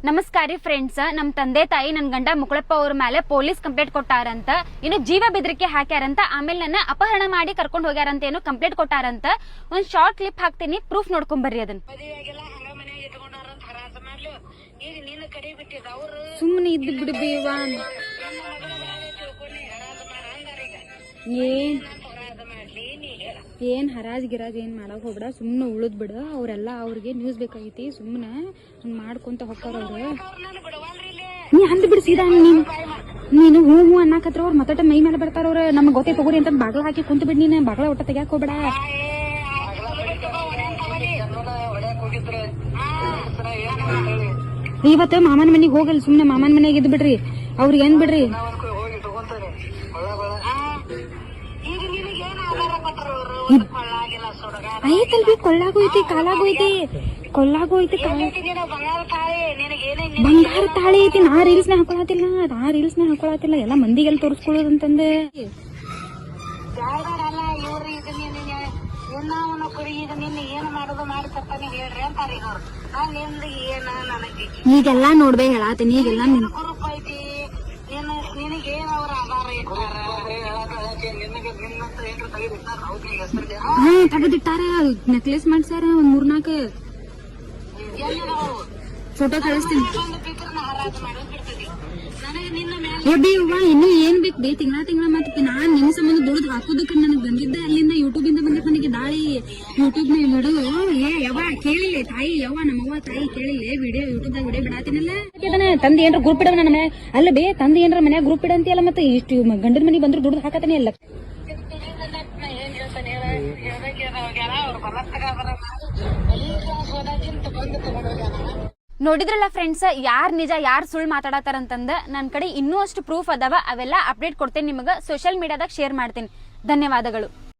ನಮಸ್ಕಾರ ಫ್ರೆಂಡ್ಸ್, ನಮ್ ತಂದೆ ತಾಯಿ ನನ್ ಗಂಡ ಮುಕಳಪ್ಪ ಅವ್ರ ಮೇಲೆ ಪೊಲೀಸ್ ಕಂಪ್ಲೇಂಟ್ ಕೊಟ್ಟಾರಂತ, ಇನ್ನು ಜೀವ ಬೆದರಿಕೆ ಹಾಕ್ಯಾರಂತ, ಆಮೇಲೆ ನನ್ನ ಅಪಹರಣ ಮಾಡಿ ಕರ್ಕೊಂಡು ಹೋಗ್ಯಾರಂತ ಏನೋ ಕಂಪ್ಲೇಂಟ್ ಕೊಟ್ಟಾರಂತ. ಒಂದ್ ಶಾರ್ಟ್ ಕ್ಲಿಪ್ ಹಾಕ್ತೀನಿ, ಪ್ರೂಫ್ ನೋಡ್ಕೊಂಡ್ ಬರ್ರಿ ಅದನ್ನ. ಸುಮ್ಮನೆ ಇದ್ದು ಬಿಡು ಬೇವಾ, ಏನ್ ಹರಾಜ್ ಗಿರಾಜ್ ಏನ್ ಮಾಡಕ್ ಹೋಗ್ಬಿಡ, ಸುಮ್ನೆ ಉಳಿದ್ ಬಿಡ. ಅವ್ರೆಲ್ಲಾ ಅವ್ರಿಗೆ ನ್ಯೂಸ್ ಬೇಕಾಗೈತಿ, ಸುಮ್ನೆ ಹಂಗ್ ಮಾಡ್ಕೊಂತ ಹೋಗ್ತಾರ ಅವ್ರು. ನೀ ಅಂದ್ ಬಿಡು ಸೀದಾ, ನೀನು ಹೂ ಹೂ ಅನ್ನಕತ್ರ ಅವ್ರು ಮತ್ತಟ ಮೈ ಮೇಲೆ ಬರ್ತಾರ ಅವ್ರ. ನಮ್ಗ್ ಗೊತ್ತೇ ತಗೋರಿ ಅಂತ ಬಾಗ್ಲ ಹಾಕಿ ಕುಂತ ಬಿಡ್, ನೀನ್ ಬಾಗ್ಲ ಒಟ್ಟ ತೆಗ್ಯಾಕ್ ಹೋಗ್ಬೇಡ. ಇವತ್ತು ಮಾಮನ ಮನಿಗ್ ಹೋಗಲ್, ಸುಮ್ನೆ ಮಾಮನ ಮನೆಗೆ ಇದ್ ಬಿಡ್ರಿ, ಅವ್ರಿಗೆ ಏನ್ ಬಿಡ್ರಿ. ಐತಲ್ವಿ, ಕೊಳ್ಳಾಗೋಯ್ತಿ ಕಾಲಾಗೋಯ್ತಿ, ಕೊಳ್ಳಾಗೋಯ್ತಿ ಬಂಗಾರ ತಾಳಿ ಐತಿ. ನಾ ರೀಲ್ಸ್ ನ ಹಾಕೊಳತಿಲ್ಲ, ಎಲ್ಲ ಮಂದಿಗೆಲ್ಲ ತೋರಿಸ್ಕೊಳ್ಳೋದಂತಂದೆ. ಈಗೆಲ್ಲಾ ನೋಡ್ಬೇ ಹೇಳಾತೀನಿ, ಈಗೆಲ್ಲ ಹಾ ತೆಗೆದಿಟ್ಟಾರ, ನೆಕ್ಲೆಸ್ ಮಾಡ್ಸ್ಯಾರ ಒಂದ್ 3-4 ಫೋಟೋ ಕಳಿಸ್ತೀನಿ. ಇನ್ನು ಏನ್ ಬೇಕು ಬೇ, ತಿಂಗಳ ಮತ್ತೆ ನಾನ್ ನಿನ್ ಸಂಬಂಧ ದುಡ್ದು ಹಾಕೋದಕ್ಕೆ ನನಗ್ ಬಂದಿದ್ದೆ, ಅಲ್ಲಿಂದ ಯೂಟ್ಯೂಬ್ ಇಂದ ಬಂದಿದ್ ನನಗೆ ದಾಳಿ. ಯೂಟ್ಯೂಬ್ ನ ವಿಡಿಯೋ ಯಾವ ಕೇಳಿಲ್ಲ ತಾಯಿ, ನಮ್ಮವ್ವ ತಾಯಿ ಕೇಳಿಲ್ಲ, ವಿಡಿಯೋ ಯೂಟ್ಯೂಬ್ ದಾಗ ವಿಡಿಯೋ ಬಿಡಾತಿನಲ್ಲ. ತಂದೆ ಏನ್ರ ಗ್ರೂಪ್ ಇಡವ ನನ್ನ ಮನೆ ಅಲ್ಲ ಬೇ, ತಂದೆ ಏನ್ರ ಮನ್ಯಾಗ ಗ್ರೂಪ್ ಇಡಂತಿಯಲ್ಲ, ಮತ್ತೆ ಇಷ್ಟು ಗಂಡನ ಮನೆಗೆ ಬಂದ್ರು ದುಡ್ದು ಹಾಕತಾನೆ ಅಲ್ಲ. ನೋಡಿದ್ರಲ್ಲ ಫ್ರೆಂಡ್ಸ್, ಯಾರ್ ನಿಜ ಯಾರ್ ಸುಳ್ಳು ಮಾತಾಡತಾರಂತಂದ. ನನ್ ಕಡೆ ಇನ್ನೂ ಅಷ್ಟು ಪ್ರೂಫ್ ಅದಾವ, ಅವೆಲ್ಲ ಅಪ್ಡೇಟ್ ಕೊಡ್ತೇನೆ ನಿಮಗ, ಸೋಷಿಯಲ್ ಮೀಡಿಯಾದಾಗ ಶೇರ್ ಮಾಡ್ತೀನಿ. ಧನ್ಯವಾದಗಳು.